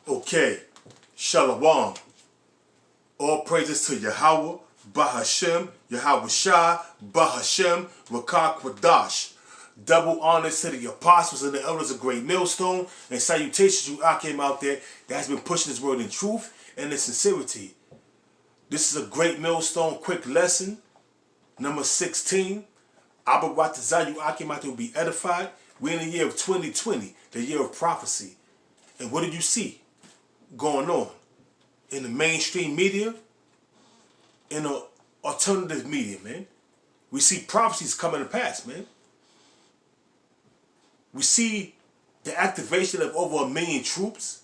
Okay, Shalom. All praises to Yahweh, Bahashem, Yahweh Shai, Bahashem, Rakah Kwadash. Double honors to the apostles and the elders of Great Millstone, and salutations to you Akim out there that has been pushing this word in truth and in sincerity. This is a Great Millstone quick lesson, number 16. Abba Watazayu Akim out there will be edified. We're in the year of 2020, the year of prophecy. And what did you see going on in the mainstream media, in the alternative media, man? We see prophecies coming to pass, man. We see the activation of over 1 million troops.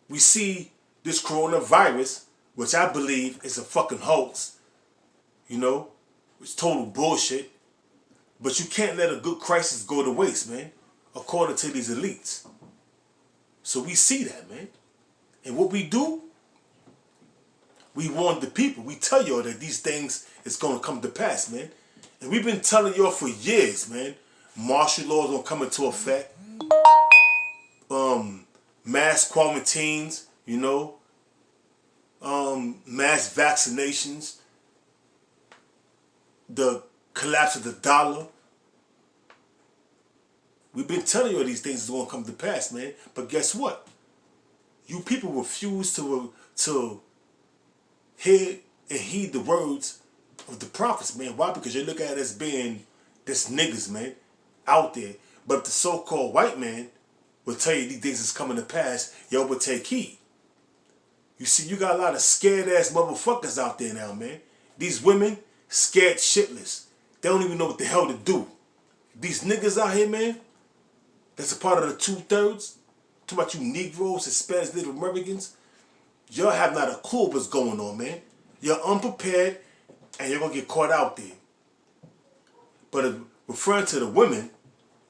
We see this coronavirus, which I believe is a fucking hoax. You know, it's total bullshit. But you can't let a good crisis go to waste, man, according to these elites. So we see that, man. And what we do, we warn the people. We tell y'all that these things is going to come to pass, man. And we've been telling y'all for years, man. Martial laws gonna come into effect. Mass quarantines, you know. Mass vaccinations. The collapse of the dollar. We've been telling you these things is going to come to pass, man. But guess what? You people refuse to hear and heed the words of the prophets, man. Why? Because you look at it as being this niggas, man, out there. But if the so-called white man will tell you these things is coming to pass, y'all will take heed. You see, you got a lot of scared-ass motherfuckers out there now, man. These women, scared shitless. They don't even know what the hell to do. These niggas out here, man, that's a part of the 2/3. Talking about you Negroes, Hispanics, Native Americans. Y'all have not a clue what's going on, man. You're unprepared and you're going to get caught out there. But referring to the women,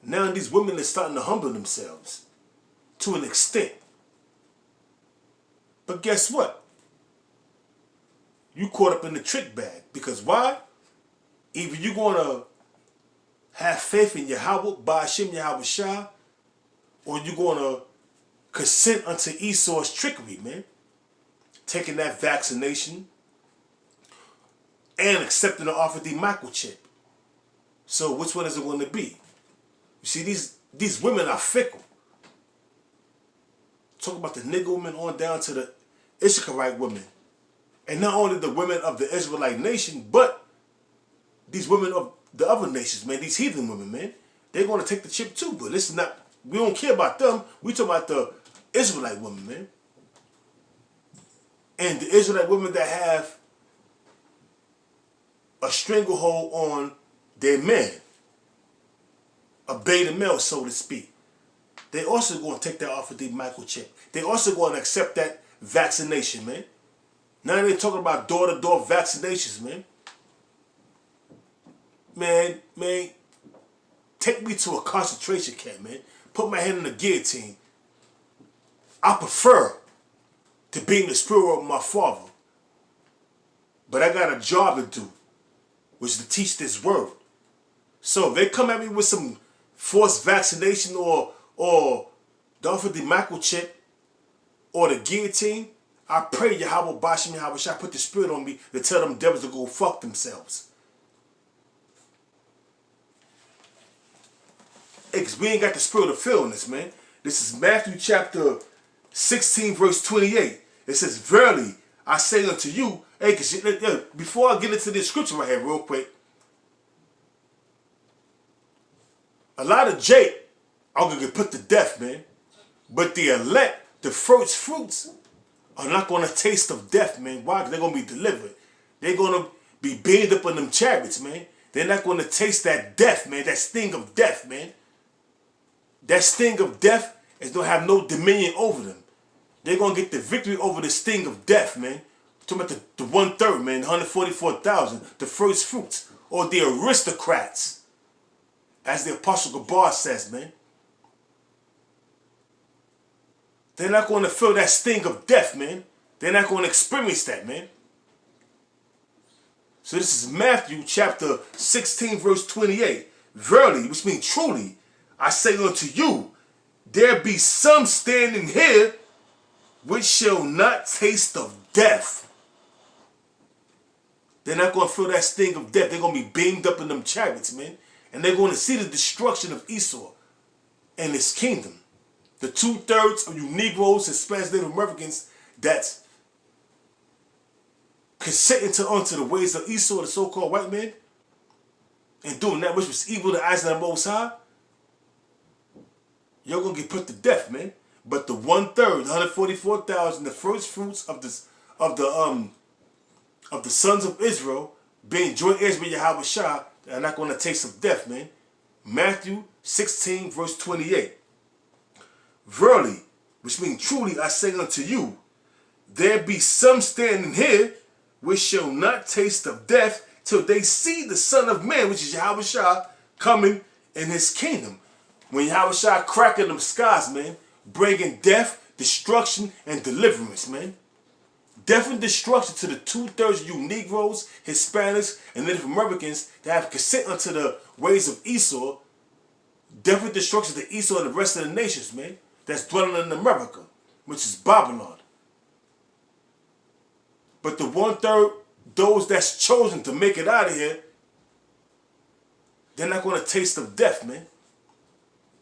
now these women are starting to humble themselves to an extent. But guess what? You caught up in the trick bag. Because why? Either you're going to have faith in Yahweh, Ba'ashem Yahweh Shai, or you're going to consent unto Esau's trickery, man. Taking that vaccination and accepting the offer of the microchip. So which one is it going to be? You see, these women are fickle. Talk about the nigger women on down to the Issacharite women. And not only the women of the Israelite nation, but these women of the other nations, man, these heathen women, man. They're going to take the chip too, but this is not, we don't care about them. We talk about the Israelite women, man. And the Israelite women that have a stranglehold on their men, a beta male, so to speak. They also going to take that off of the microchip. They also going to accept that vaccination, man. Now they're talking about door-to-door vaccinations, man. Man, take me to a concentration camp, man. Put my hand in the guillotine. I prefer to be in the spirit of my father. But I got a job to do, which is to teach this word. So if they come at me with some forced vaccination or the offer the microchip or the guillotine, I pray Yahweh Bashim Yahweh Shai put the spirit on me to tell them devils to go fuck themselves. Because we ain't got the spirit of fear in this, man. This is Matthew chapter 16, verse 28. It says, verily, I say unto you, hey, before I get into this scripture right here real quick, a lot of Jake are going to get put to death, man. But the elect, the first fruits, are not going to taste of death, man. Why? Because they're going to be delivered. They're going to be beamed up in them chariots, man. They're not going to taste that death, man. That sting of death, man. That sting of death is going to have no dominion over them. They're going to get the victory over the sting of death, man. Talking about the 1/3, man, 144,000, the first fruits, or the aristocrats, as the Apostle Gabar says, man. They're not going to feel that sting of death, man. They're not going to experience that, man. So this is Matthew chapter 16, verse 28. Verily, which means truly, I say unto you, there be some standing here which shall not taste of death. They're not going to feel that sting of death. They're going to be beamed up in them chariots, man. And they're going to see the destruction of Esau and his kingdom. The 2/3 of you Negroes, Hispanics, Native Americans that's consenting unto the ways of Esau, the so-called white man, and doing that which was evil in the eyes of the Most High, you're going to get put to death, man. But the 1/3, 144,000, the first fruits of the sons of Israel, being joint heirs with Yahweh Shah, are not going to taste of death, man. Matthew 16, verse 28. Verily, which means truly I say unto you, there be some standing here which shall not taste of death till they see the Son of Man, which is Yahweh Shah, coming in his kingdom. When Yahweh Shah cracking them skies, man, bringing death, destruction, and deliverance, man. Death and destruction to the 2/3 of you Negroes, Hispanics, and Native Americans that have consent unto the ways of Esau. Death and destruction to Esau and the rest of the nations, man, that's dwelling in America, which is Babylon. But the 1/3, those that's chosen to make it out of here, they're not going to taste of death, man.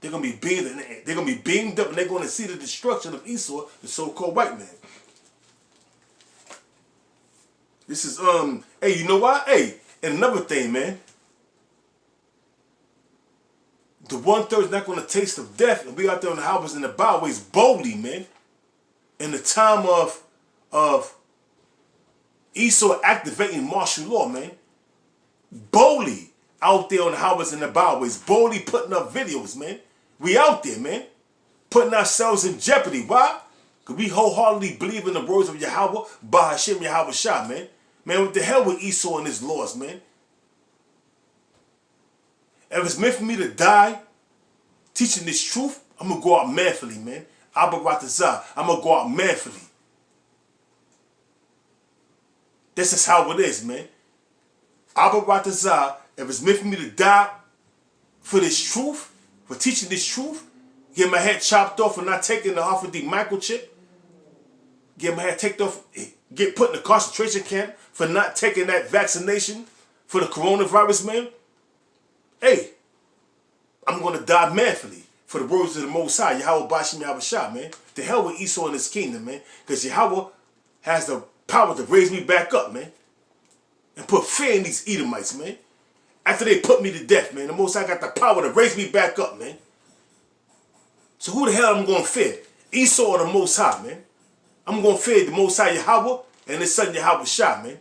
They're going to be beamed up, and they're going to see the destruction of Esau, the so-called white man. This is, hey, you know what? Hey, and another thing, man. The 1/3 is not going to taste of death, and we out there on the highways and the byways boldly, man. In the time of Esau activating martial law, man. Boldly out there on the highways and the byways, boldly putting up videos, man. We out there, man. Putting ourselves in jeopardy. Why? Because we wholeheartedly believe in the words of Yahweh, Bahashem Yahweh Shah, man. Man, what the hell with Esau and his laws, man? If it's meant for me to die teaching this truth, I'm going to go out manfully, man. Abba Ratazah, I'm going to go out manfully. This is how it is, man. Abba Ratazah, if it's meant for me to die for this truth, for teaching this truth, get my head chopped off for not taking the Harvard microchip, get my head taken off, get put in a concentration camp for not taking that vaccination for the coronavirus, man. Hey, I'm going to die manfully for the words of the Most High, Yahweh Bashim Yahweh Shah, man. To hell with Esau and his kingdom, man. Because Yahweh has the power to raise me back up, man. And put fear in these Edomites, man. After they put me to death, man, the Most High got the power to raise me back up, man. So who the hell am I going to fear? Esau or the Most High, man? I'm going to fear the Most High Yahweh and his son Yahweh Shah, man.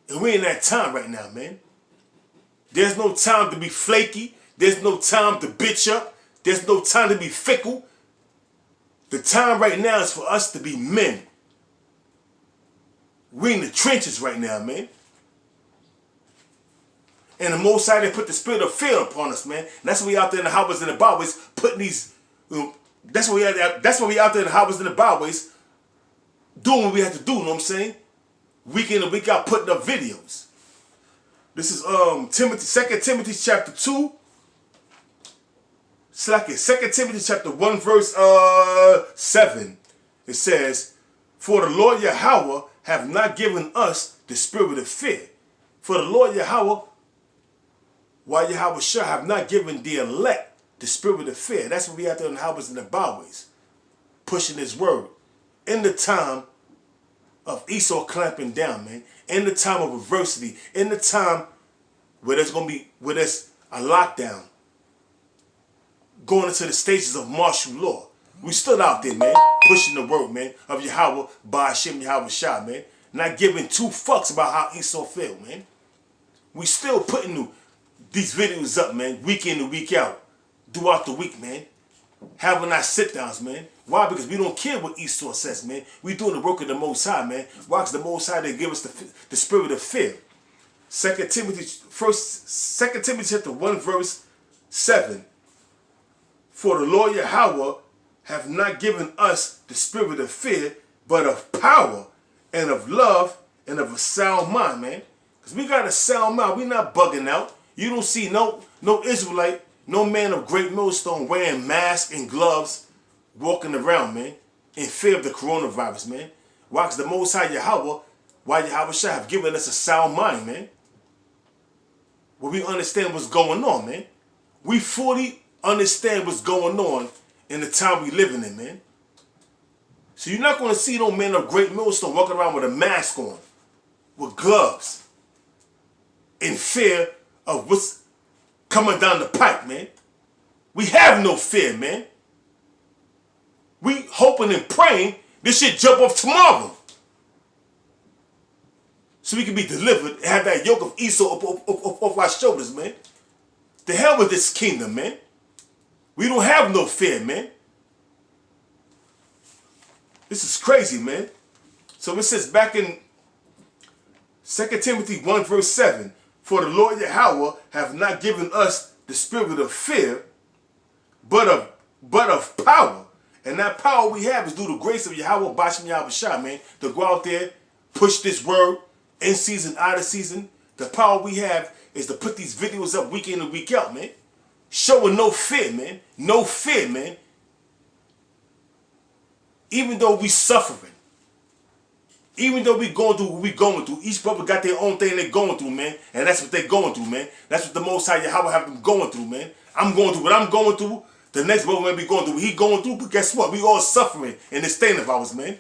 And we're in that time right now, man. There's no time to be flaky. There's no time to bitch up. There's no time to be fickle. The time right now is for us to be men. We're in the trenches right now, man. And the Most High, they put the spirit of fear upon us, man. And that's why we out there in the highways and the byways putting these... that's why we out there in the highways and the byways doing what we have to do, you know what I'm saying? Week in and week out putting up videos. This is 2 Timothy chapter 2. 2 Timothy chapter 1 verse 7. It says, for the Lord Yahweh have not given us the spirit of fear. For the Lord Yahweh, why Yahweh Shah have not given the elect the spirit of fear. That's what we out there in the highways and the byways, pushing his word. In the time of Esau clamping down, man. In the time of adversity. In the time where there's a lockdown. Going into the stages of martial law. We stood out there, man. Pushing the word, man, of Yahweh, Ba'ashem Yahweh Shah, man. Not giving two fucks about how Esau felt, man. We still putting these videos up, man, week in and week out. Throughout the week, man. Having our sit-downs, man. Why? Because we don't care what Esau says, man. We doing the work of the Most High, man. Why? Because the Most High, they give us the spirit of fear. 2 Timothy chapter 1 verse 7. For the Lord Yahweh have not given us the spirit of fear, but of power and of love and of a sound mind, man. Because we got a sound mind. We not bugging out. You don't see no Israelite No man of Great Millstone wearing masks and gloves walking around, man, in fear of the coronavirus, man. Why? Because the Most High Yahweh, why Yahweh Shah have given us a sound mind, man. Where we understand what's going on, man. We fully understand what's going on in the time we living in, man. So you're not going to see no man of Great Millstone walking around with a mask on, with gloves, in fear of what's coming down the pipe, man. We have no fear, man. We hoping and praying this shit jump off tomorrow, so we can be delivered and have that yoke of Esau off our shoulders, man. The hell with this kingdom, man. We don't have no fear, man. This is crazy, man. So it says back in 2 Timothy 1 verse 7, for the Lord Yahweh have not given us the spirit of fear, but of power. And that power we have is through the grace of Yahweh Bashem Yahweh Shah, man, to go out there, push this word, in season, out of season. The power we have is to put these videos up week in and week out, man. Showing no fear, man. No fear, man. Even though we suffering. Even though we going through what we going through. Each brother got their own thing they going through, man. And that's what they going through, man. That's what the Most High Yahweh have them going through, man. I'm going through what I'm going through. The next brother may be going through what he going through. But guess what? We all suffering in this thing of ours, man.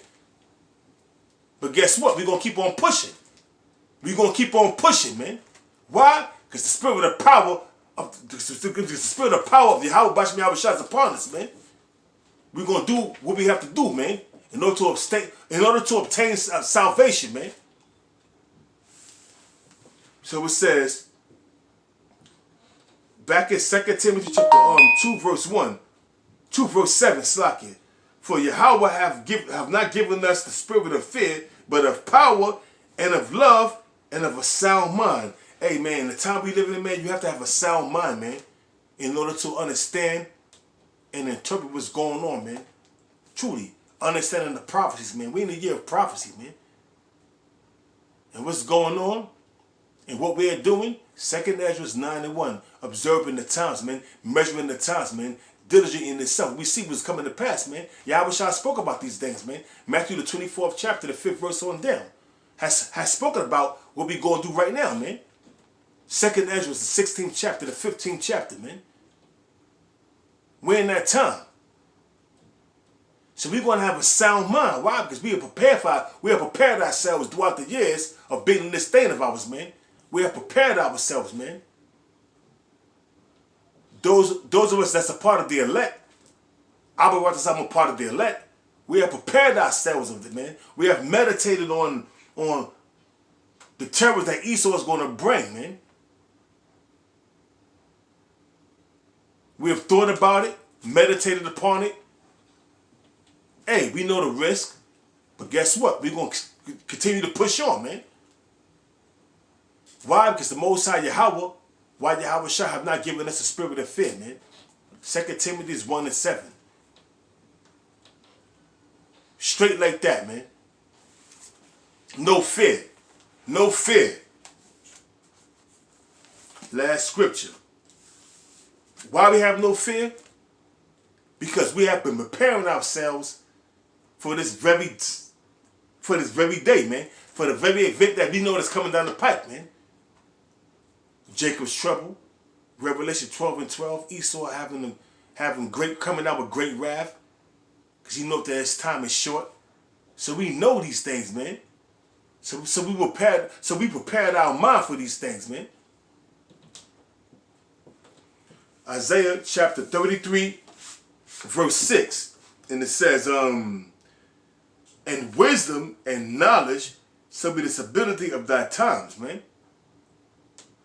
But guess what? We going to keep on pushing. We going to keep on pushing, man. Why? Because the spirit of the power of the spirit of power of Yahweh Bashem Yahweh Shah is upon us, man. We're going to do what we have to do, man, in order to obtain salvation, man. So it says, back in 2 Timothy chapter 2 verse 1, 2 verse 7, Slakia. For Yahweh have not given us the spirit of fear, but of power and of love and of a sound mind. Hey, man, the time we live in, man, you have to have a sound mind, man, in order to understand and interpret what's going on, man. Truly, understanding the prophecies, man. We're in the year of prophecy, man. And what's going on and what we're doing, 2nd Ezra 9 and 1, observing the times, man, measuring the times, man, diligent in itself. We see what's coming to pass, man. Yahweh Shah spoke about these things, man. Matthew the 24th chapter, the 5th verse on down, has spoken about what we're going through right now, man. 2nd Ezra, the 16th chapter, the 15th chapter, man. We're in that time. So we're going to have a sound mind. Why? Because we have prepared ourselves throughout the years of being in this thing of ours, man. We have prepared ourselves, man. Those of us that's a part of the elect, I'm a part of the elect. We have prepared ourselves of it, man. We have meditated on the terrors that Esau is going to bring, man. We have thought about it, meditated upon it. Hey, we know the risk, but guess what? We're going to continue to push on, man. Why? Because the Most High Yahweh, why Yahweh Shah have not given us a spirit of fear, man. 2 Timothy 1 and 7. Straight like that, man. No fear. No fear. Last scripture. Why we have no fear? Because we have been preparing ourselves for this very day, man. For the very event that we know that's coming down the pipe, man. Jacob's trouble, Revelation 12 and 12, Esau having coming out with great wrath, because he knows that his time is short. So we know these things, man. So we prepared our mind for these things, man. Isaiah chapter 33, verse 6. And it says, and wisdom and knowledge shall be the stability of thy times, man.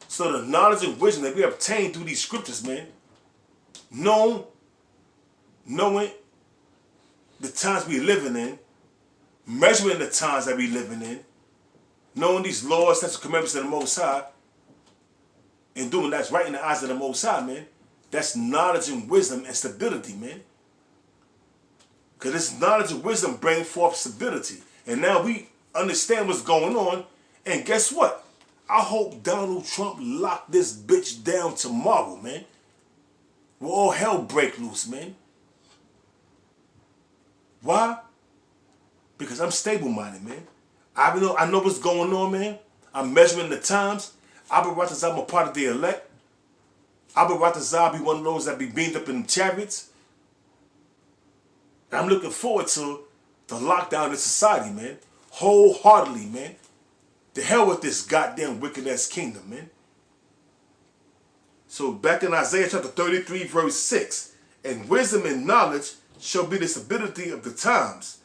So the knowledge and wisdom that we obtain through these scriptures, man, knowing the times we living in, measuring the times that we living in, knowing these laws, statutes, commandments of the Most High, and doing that's right in the eyes of the Most High, man. That's knowledge and wisdom and stability, man. Because this knowledge and wisdom bring forth stability. And now we understand what's going on. And guess what? I hope Donald Trump lock this bitch down tomorrow, man. where all hell break loose, man. Why? Because I'm stable-minded, man. I know what's going on, man. I'm measuring the times. Abba Ratazah, I'm a part of the elect. Abba Ratazah be one of those that be beamed up in chariots. And I'm looking forward to the lockdown in society, man. Wholeheartedly, man. The hell with this goddamn wicked-ass kingdom, man. So back in Isaiah chapter 33, verse 6. And wisdom and knowledge shall be the stability of the times,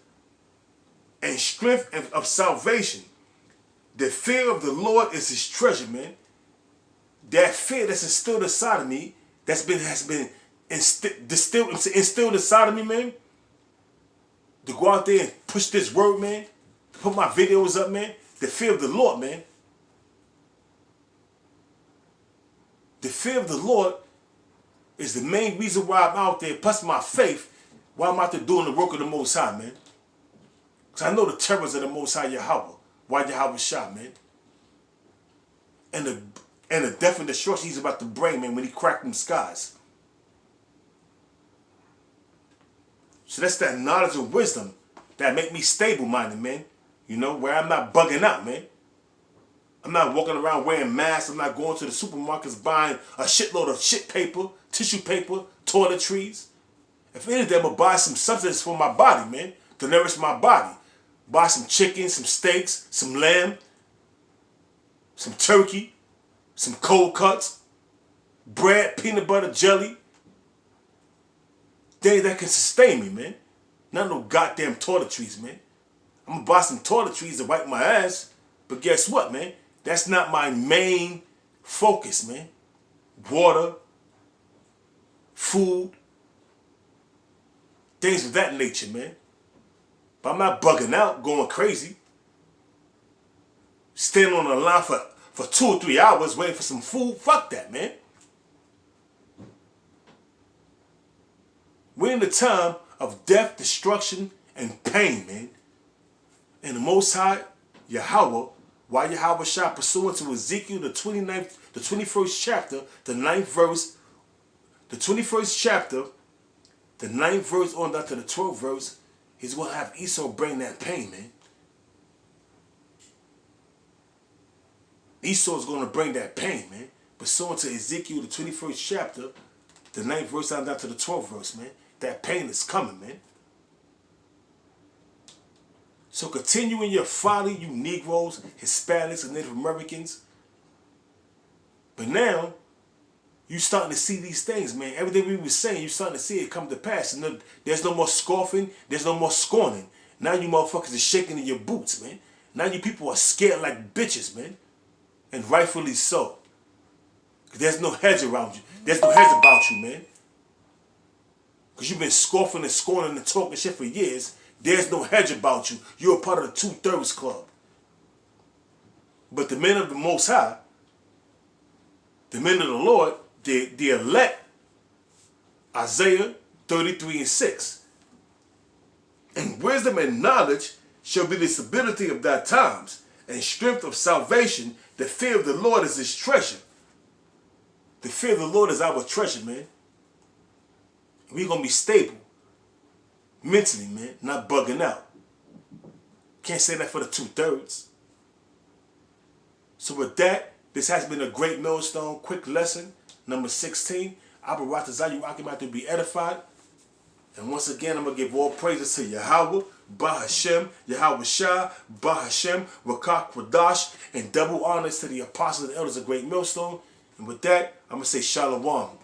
and strength of salvation. The fear of the Lord is his treasure, man. That fear that's instilled inside of me, has been instilled inside of me, man. To go out there and push this word, man. To put my videos up, man. The fear of the Lord, man. The fear of the Lord is the main reason why I'm out there, plus my faith, why I'm out there doing the work of the Most High, man. Because I know the terrors of the Most High Yahweh, why Yahweh shot, man. And the death and destruction he's about to bring, man, when he cracked them skies. So that's that knowledge and wisdom that make me stable-minded, man. You know, where I'm not bugging out, man. I'm not walking around wearing masks. I'm not going to the supermarkets buying a shitload of shit paper, tissue paper, toiletries. If anything, I'm going to buy some substance for my body, man, to nourish my body. Buy some chicken, some steaks, some lamb, some turkey, some cold cuts, bread, peanut butter, jelly. Things that can sustain me, man. Not no goddamn toiletries, man. I'm going to buy some toiletries to wipe my ass. But guess what, man? That's not my main focus, man. Water, food, things of that nature, man. But I'm not bugging out, going crazy. Standing on the line for 2 or 3 hours waiting for some food. Fuck that, man. We're in the time of death, destruction, and pain, man. And the Most High, Yahweh, why Yahweh shot pursuant to Ezekiel, the 21st chapter, the 9th verse, the 21st chapter, the 9th verse on down to the 12th verse, he's going to have Esau bring that pain, man. Esau's going to bring that pain, man. Pursuant to Ezekiel, the 21st chapter, the 9th verse down to the 12th verse, man. That pain is coming, man. So continue in your folly, you Negroes, Hispanics, and Native Americans. But now, you starting to see these things, man. Everything we were saying, you starting to see it come to pass. And there's no more scoffing. There's no more scorning. Now you motherfuckers are shaking in your boots, man. Now you people are scared like bitches, man. And rightfully so. There's no hedge around you. There's no hedge about you, man. Because you've been scoffing and scorning and talking shit for years. There's no hedge about you. You're a part of the 2/3 club. But the men of the Most High, the men of the Lord, the elect, Isaiah 33 and 6. And wisdom and knowledge shall be the stability of thy times, and strength of salvation. The fear of the Lord is his treasure. The fear of the Lord is our treasure, man. We're going to be stable. Mentally, man. Not bugging out. Can't say that for the 2/3. So with that, this has been a great millstone. Quick lesson. Number 16. Abba Ratazah, you Akim to be edified. And once again, I'm going to give all praises to Yahweh, Bah Hashem, Yahweh Shah, Bah Hashem, Rakak Kwadash, and double honors to the apostles and elders of Great Millstone. And with that, I'm going to say Shalom.